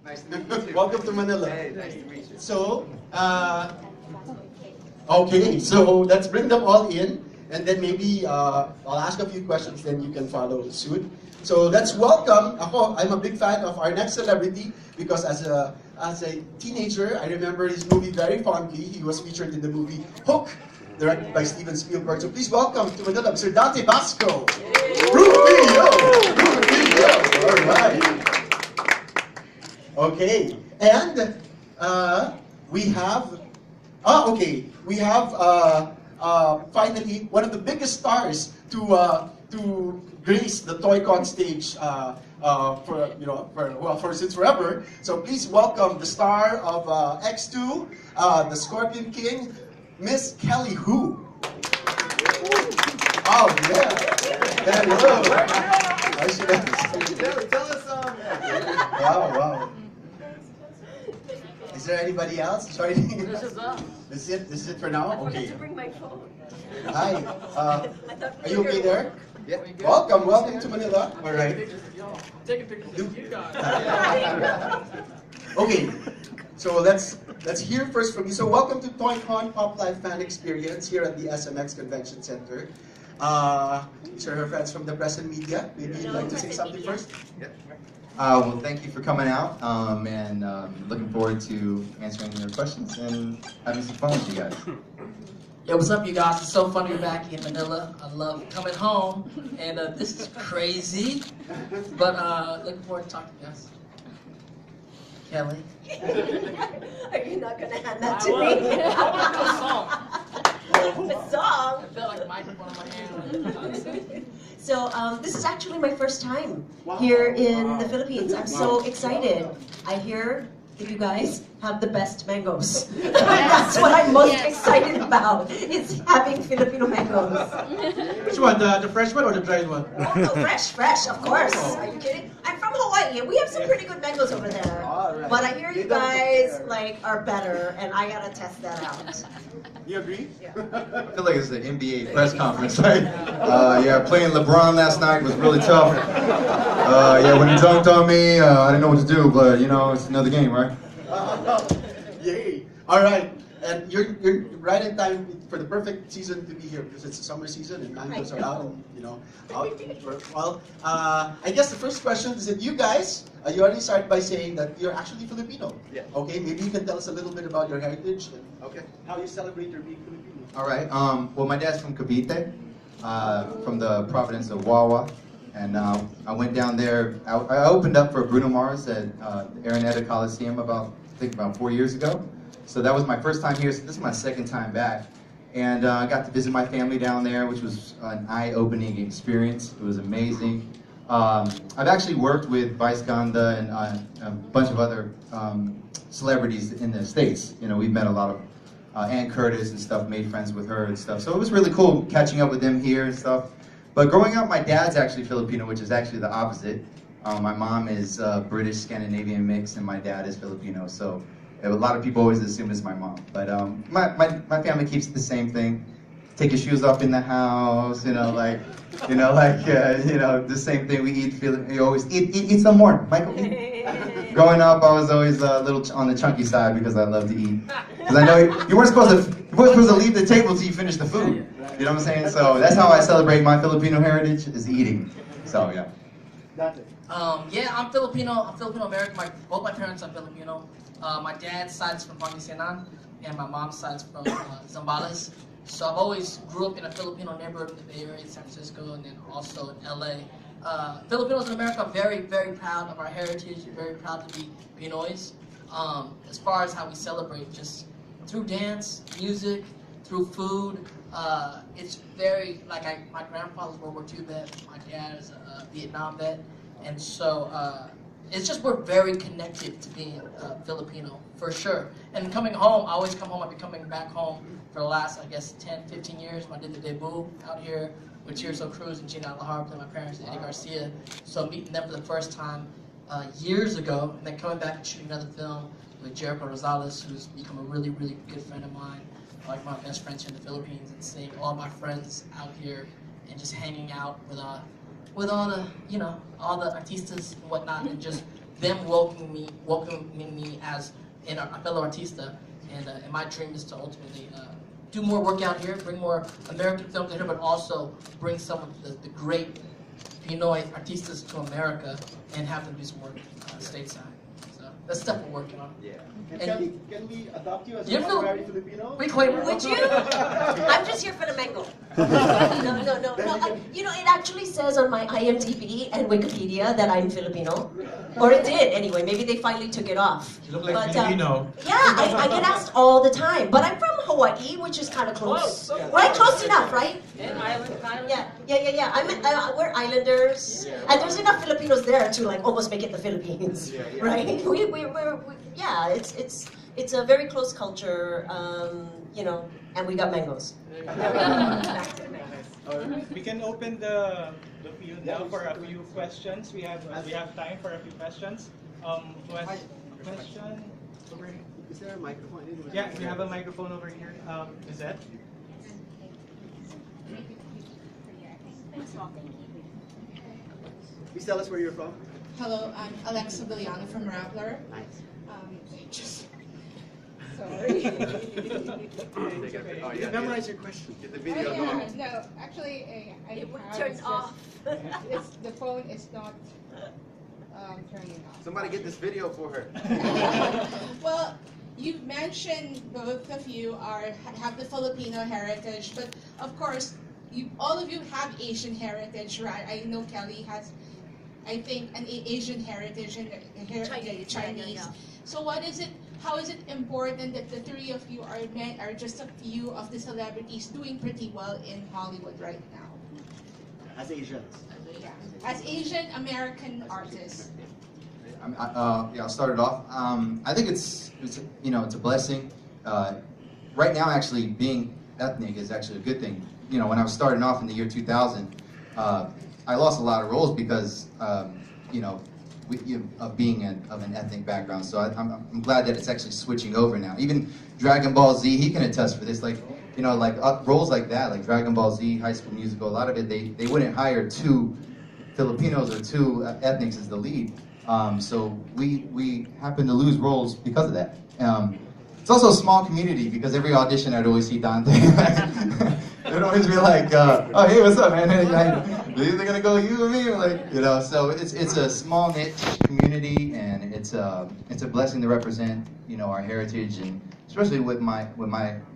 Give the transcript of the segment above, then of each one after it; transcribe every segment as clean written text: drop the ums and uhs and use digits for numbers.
Nice to meet you too. Welcome to Manila. Hey, nice to meet you. So, okay, so let's bring them all in, and then maybe I'll ask a few questions, then you can follow suit. So let's welcome, I'm a big fan of our next celebrity because as a teenager, I remember his movie very fondly. He was featured in the movie Hook, directed by Steven Spielberg. So please welcome to Manila, Mr. Dante Basco. Rufio! All right. Okay, and we have, finally one of the biggest stars to grace the ToyCon stage since forever. So please welcome the star of X2, the Scorpion King, Miss Kelly Hu. Oh yeah. Hello. Tell us Wow. Is there anybody else? Sorry. This is it for now? I forgot Okay. to bring my phone. Hi. I thought Are you okay there? Yeah. Welcome to Manila. All right. Taking pictures of you guys. Okay. So let's hear first from you. So welcome to ToyCon PopLife FANXperience here at the SMX Convention Center. These are her friends from the press and media. Maybe you'd like to say something first? Yeah. Well, thank you for coming out, and looking forward to answering your questions and having some fun with you guys. Yo, what's up, you guys? It's so fun to be back in Manila. I love coming home, and this is crazy, but looking forward to talking to you guys. Kelly? Are you not going to hand that to me? A song? I felt like a microphone in my hand. So this is actually my first time here in the Philippines. I'm so excited. I hear that you guys have the best mangoes. That's what I'm most excited about, is having Filipino mangoes. Which one? The fresh one or the dried one? Oh, fresh, of course. Are you kidding? I'm from Hawaii, and we have some pretty good mangoes over there. Alright. But I hear you guys are better, and I gotta test that out. You agree? I feel like it's an NBA press conference, right? Yeah, playing LeBron last night was really tough. Yeah, when he dunked on me, I didn't know what to do, but you know, it's another game, right? Yay! All right, and you're right in time for the perfect season to be here because it's the summer season and mangoes are out, and well, I guess the first question is that you guys, you already started by saying that you're actually Filipino. Yeah. Okay, maybe you can tell us a little bit about your heritage and how you celebrate your being Filipino. All right. Well, my dad's from Cavite, from the province of Wawa, and I went down there. I opened up for Bruno Mars at Araneta Coliseum about 4 years ago. So that was my first time here. So this is my second time back, and I got to visit my family down there, which was an eye-opening experience. It was amazing. I've actually worked with Vice Ganda and a bunch of other celebrities in the States. You know, we've met a lot of Ann Curtis and stuff, made friends with her and stuff. So it was really cool catching up with them here and stuff. But growing up, my dad's actually Filipino, which is actually the opposite. My mom is British Scandinavian mix, and my dad is Filipino. So a lot of people always assume it's my mom. But my family keeps the same thing. Take your shoes off in the house, the same thing we eat. You always eat some more, Michael. Eat. Growing up, I was always a little on the chunky side because I love to eat. Because I know you weren't supposed to leave the table till you finish the food. You know what I'm saying? So that's how I celebrate my Filipino heritage, is eating. So yeah. Yeah, I'm Filipino. I'm Filipino American. Both my parents are Filipino. My dad's side is from Pangasinan, and my mom's side is from Zambales. So I've always grew up in a Filipino neighborhood in the Bay Area, San Francisco, and then also in LA. Filipinos in America are very, very proud of our heritage, very proud to be Pinoys. As far as how we celebrate, just through dance, music, through food, it's very, my grandfather's World War II vet, my dad is a Vietnam vet, and so it's just we're very connected to being Filipino, for sure. And coming home, I always come home, I've been coming back home for the last, 10, 15 years. I did the debut out here with Tirso Cruz and Gina Alahar, playing my parents, Eddie Garcia. So meeting them for the first time years ago, and then coming back and shooting another film with Jericho Rosales, who's become a really, really good friend of mine, like my best friends here in the Philippines, and seeing all my friends out here and just hanging out with all the, all the artistas and whatnot, and just them welcoming me as a fellow artista, and my dream is to ultimately do more work out here, bring more American films here, but also bring some of the great Pinoy artistas to America and have them do some work stateside. So that's stuff we're working on. Yeah. And can we adopt you as You an know- honorary Filipino? We claim it. Would you? I'm just here for the mango. No. You know, it actually says on my IMDb and Wikipedia that I'm Filipino. Or it did, anyway. Maybe they finally took it off. You look like But, Filipino. Yeah, I get asked all the time. But I'm from Hawaii, which is kind of close. Right? Close enough, right? Yeah. We're islanders. And there's enough Filipinos there to like almost make it the Philippines. Right? Yeah, it's a very close culture, you know, and we got mangoes. Back to the mangoes. We can open the field now for a few questions. We have time for a few questions. Question over here. Is there a microphone? Yeah, we have a microphone over here. Is that? Please tell us where you're from. Hello, I'm Alexa Villano from Rappler. Nice. Sorry. You can memorize your question. Get the Oh, video yeah, going. no, actually, I It have, turned it's off. just, the phone is not turning off. Somebody get this video for her. Well, you mentioned both of you have the Filipino heritage, but of course, all of you have Asian heritage, right? I know Kelly has, I think, an Asian heritage and Chinese. Yeah. So how is it important that the three of you are just a few of the celebrities doing pretty well in Hollywood right now? As Asians. Yeah. As Asian American artists. I'll start it off. I think it's a blessing. Right now, actually, being ethnic is actually a good thing. You know, when I was starting off in the year 2000, I lost a lot of roles because of being of an ethnic background. So I'm glad that it's actually switching over now. Even Dragon Ball Z, he can attest for this. Like roles like that, like Dragon Ball Z, High School Musical, a lot of it they wouldn't hire two Filipinos or two ethnics as the lead. So we happen to lose roles because of that. It's also a small community because every audition I'd always see Dante. They'd always be like, "Oh, hey, what's up, man? They're either gonna go you or me," So it's a small niche community, and it's a blessing to represent our heritage, and especially what my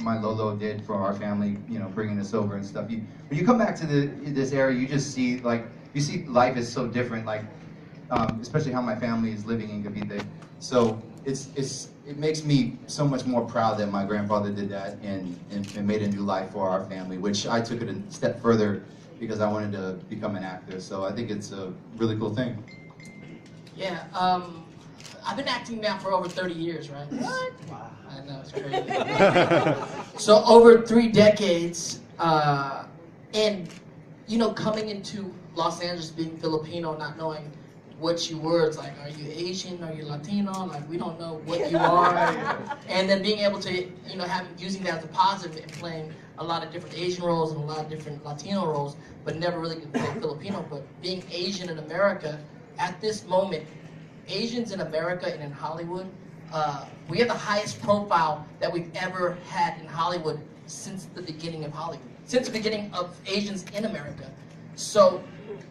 Lolo did for our family, bringing us over and stuff. When you come back to this area, you just see life is so different, especially how my family is living in Cavite. So it makes me so much more proud that my grandfather did that and made a new life for our family, which I took it a step further because I wanted to become an actor. So I think it's a really cool thing. Yeah, I've been acting now for over 30 years, right? What? Wow. I know, it's crazy. So over 3 decades, and coming into Los Angeles being Filipino, not knowing what you were, it's like, are you Asian, are you Latino, like we don't know what you are, and then being able to, using that as a positive and playing a lot of different Asian roles and a lot of different Latino roles, but never really could play Filipino, but being Asian in America, at this moment, Asians in America and in Hollywood, we have the highest profile that we've ever had in Hollywood since the beginning of Hollywood, since the beginning of Asians in America. So,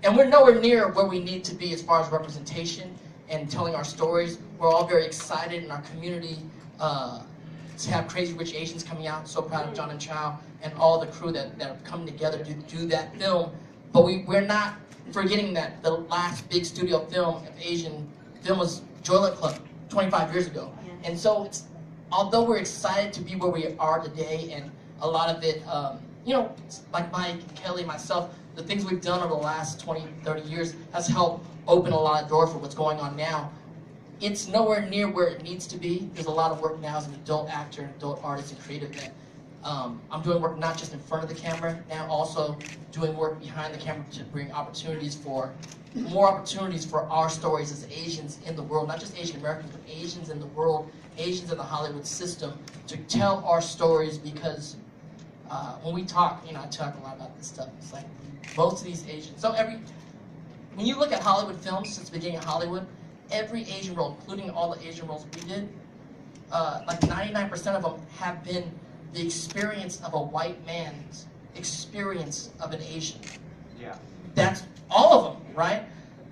and we're nowhere near where we need to be as far as representation and telling our stories. We're all very excited in our community to have Crazy Rich Asians coming out. So proud of John and Chow and all the crew that have come together to do that film. But we're not forgetting that the last big studio film of Asian film was Joylet Club 25 years ago. And so although we're excited to be where we are today, and a lot of it, like Mike, Kelly, myself, the things we've done over the last 20, 30 years has helped open a lot of doors for what's going on now. It's nowhere near where it needs to be. There's a lot of work now as an adult actor, an adult artist, and creative that I'm doing work not just in front of the camera, now also doing work behind the camera to bring more opportunities for our stories as Asians in the world, not just Asian Americans, but Asians in the world, Asians in the Hollywood system, to tell our stories, because when we talk, I talk a lot about this stuff. It's like most of these Asians. So when you look at Hollywood films since the beginning of Hollywood, every Asian role, including all the Asian roles we did, like 99% of them have been the experience of a white man's experience of an Asian. Yeah. That's all of them, right?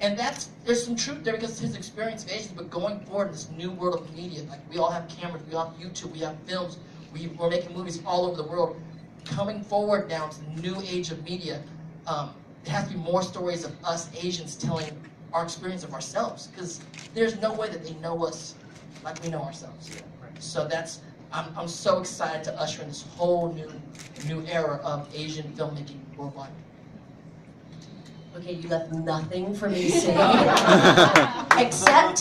And there's some truth there because his experience of Asians, but going forward in this new world of media, like we all have cameras, we all have YouTube, we have films, we're making movies all over the world. Coming forward now to the new age of media, there has to be more stories of us Asians telling our experience of ourselves, because there's no way that they know us like we know ourselves. So I'm so excited to usher in this whole new era of Asian filmmaking worldwide. Okay, you left nothing for me to say. Except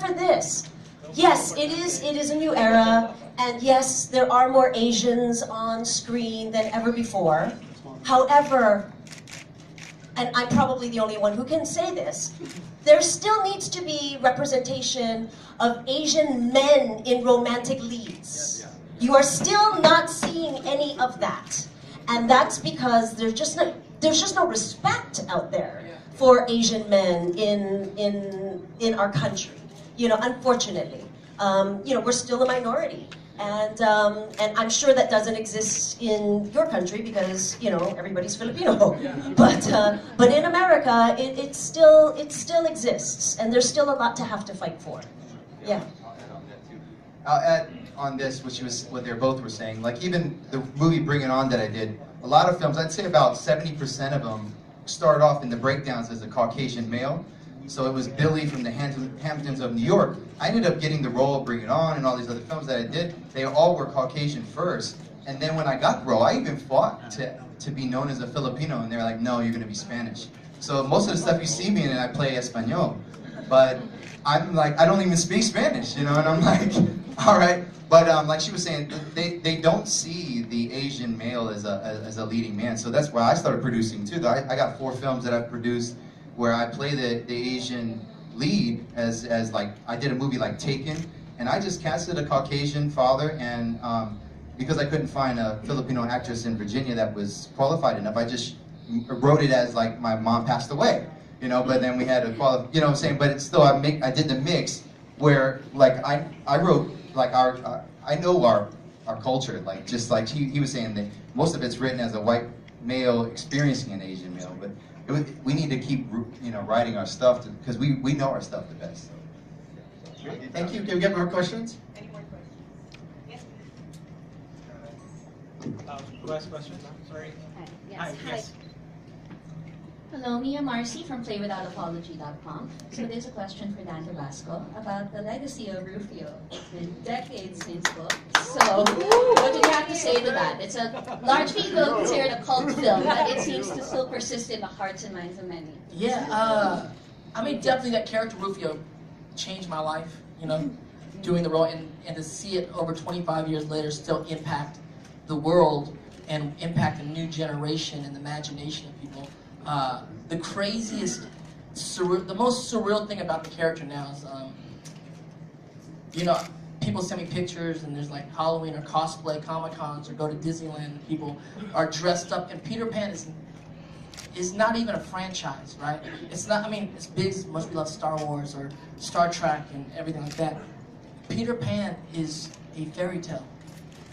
for this. Yes, it is a new era, and yes, there are more Asians on screen than ever before. However, and I'm probably the only one who can say this, there still needs to be representation of Asian men in romantic leads. You are still not seeing any of that. And that's because there's just no respect out there for Asian men in our country. You know, unfortunately, we're still a minority, and I'm sure that doesn't exist in your country because everybody's Filipino. But in America, it still exists, and there's still a lot to have to fight for. Yeah. I'll add on this, what they both were saying. Like even the movie Bring It On that I did, a lot of films, I'd say about 70% of them started off in the breakdowns as a Caucasian male. So it was Billy from the Hamptons of New York. I ended up getting the role of Bring It On and all these other films that I did. They all were Caucasian first. And then when I got the role, I even fought to be known as a Filipino, and they were like, no, you're gonna be Spanish. So most of the stuff you see me in, I play Espanol. But I'm like, I don't even speak Spanish, and I'm like, all right. But like she was saying, they don't see the Asian male as a leading man. So that's why I started producing too. I got 4 films that I've produced where I play the Asian lead as like, I did a movie like Taken, and I just casted a Caucasian father, and because I couldn't find a Filipino actress in Virginia that was qualified enough, I just wrote it as like my mom passed away, but then we had a what I'm saying, but it's still, I did the mix where like I wrote like I know our culture, like just like he was saying that most of it's written as a white male experiencing an Asian male, but we need to keep writing our stuff because we know our stuff the best. So. Thank you. Can we get more questions? Any more questions? Yes. Who has questions? Sorry. Yes. Hi. Yes. Hello, Mia Marcy from playwithoutapology.com. So there's a question for Dante Basco about the legacy of Rufio. It's been decades since book. So what do you have to say to that? It's a largely considered a cult film, but it seems to still persist in the hearts and minds of many. Yeah, I mean, definitely that character Rufio changed my life, doing the role, and to see it over 25 years later still impact the world and impact a new generation and the imagination of people. The craziest, the most surreal thing about the character now is, people send me pictures and there's like Halloween or cosplay Comic-Cons or go to Disneyland and people are dressed up, and Peter Pan is not even a franchise, right? It's not, it's big as much we love Star Wars or Star Trek and everything like that. Peter Pan is a fairy tale.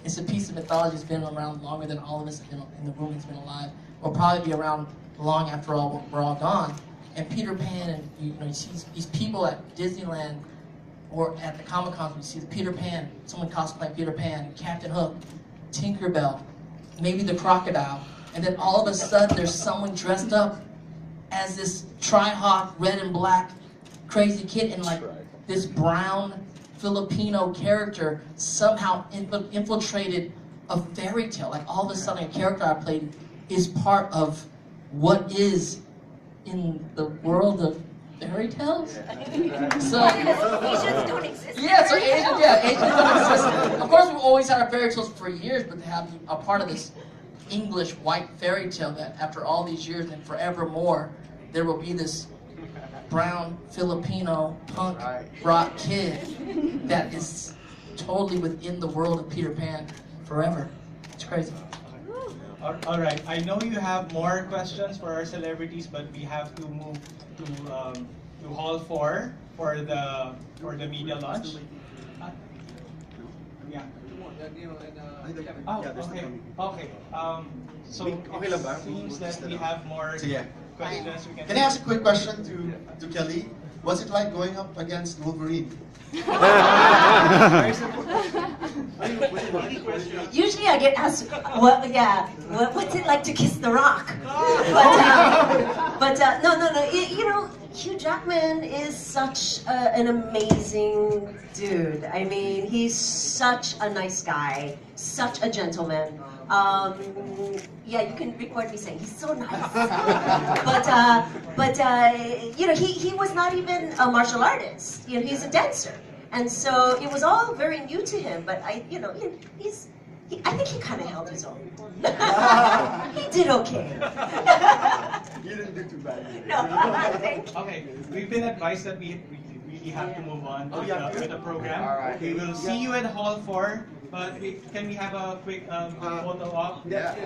It's a piece of mythology that's been around longer than all of us in the room has been alive. Will probably be around long after we're all gone. And Peter Pan, and you see these people at Disneyland or at the Comic-Cons, we see the Peter Pan, someone cosplaying Peter Pan, Captain Hook, Tinkerbell, maybe the crocodile, and then all of a sudden there's someone dressed up as this Tri-Hawk, red and black, crazy kid, and like this brown Filipino character somehow infiltrated a fairy tale. Like all of a sudden a character I played is part of what is in the world of fairy tales. So Asians don't exist. Yeah, so Asians don't exist. Of course, we've always had our fairy tales for years, but to have a part of this English white fairy tale that after all these years and forevermore, there will be this brown Filipino punk rock kid that is totally within the world of Peter Pan forever. It's crazy. All right. I know you have more questions for our celebrities, but we have to move to to Hall 4 for the media launch. Yeah. Oh, okay. Okay. So Okay lang ba? it seems that we have more Sige. questions. We Can I ask a quick question to Kelly? What's it like going up against Wolverine? Usually I get asked, what's it like to kiss the rock? But no. You know, Hugh Jackman is such an amazing dude. I mean, he's such a nice guy, such a gentleman. Yeah, you can record me saying he's so nice. But you know, he was not even a martial artist. You know, he's a dancer, and so it was all very new to him. But I think he kind of held his own. He did okay. You didn't do too bad. No, thank you. Okay, we've been advised that we really have to move on with the program. All right. We will see you at Hall 4, but can we have a quick photo op? Yeah.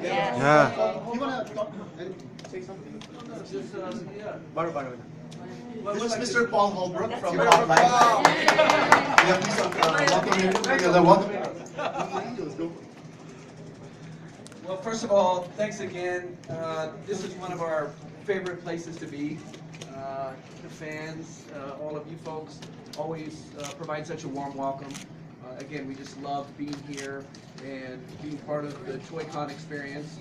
You wanna talk and say something? Baro. This is Mr. Paul Holbrook from PopLife. Yeah, please welcome him. Welcome. Well, first of all, thanks again. This is one of our favorite places to be. The fans, all of you folks, always provide such a warm welcome. Again, we just love being here and being part of the ToyCon experience.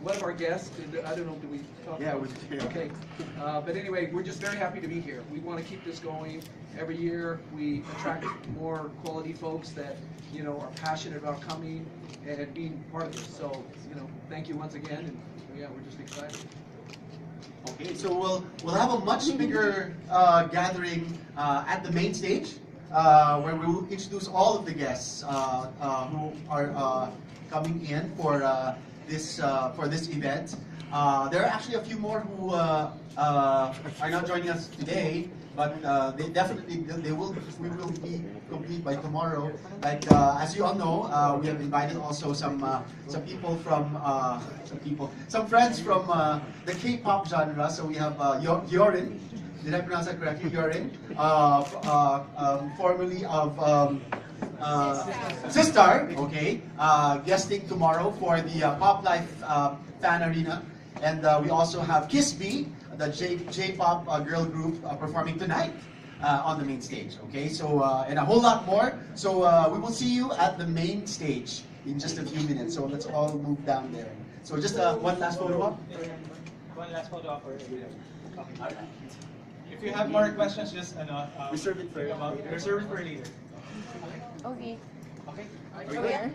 One of our guests, I don't know, do we talk Yeah, about we do. Okay. But anyway, we're just very happy to be here. We want to keep this going. Every year, we attract more quality folks that, you know, are passionate about coming and being part of this. So, you know, thank you once again, and yeah, we're just excited. Okay, so we'll have a much bigger gathering at the main stage, where we will introduce all of the guests who are coming in for this event. There are actually a few more who are not joining us today, but we will be complete by tomorrow. Like as you all know, we have invited also some friends from the K-pop genre. So we have Yorin. Did I pronounce that correctly? Yorin, formerly of Sistar, okay, guesting tomorrow for the PopLife Fan Arena. And we also have Kisby, the J-pop girl group, performing tonight on the main stage. Okay, so and a whole lot more. So we will see you at the main stage in just a few minutes. So let's all move down there. So just one last photo op. One last photo op. Okay. If you have more questions, just Reserve it for reserve it for later. Okay. Okay. Where?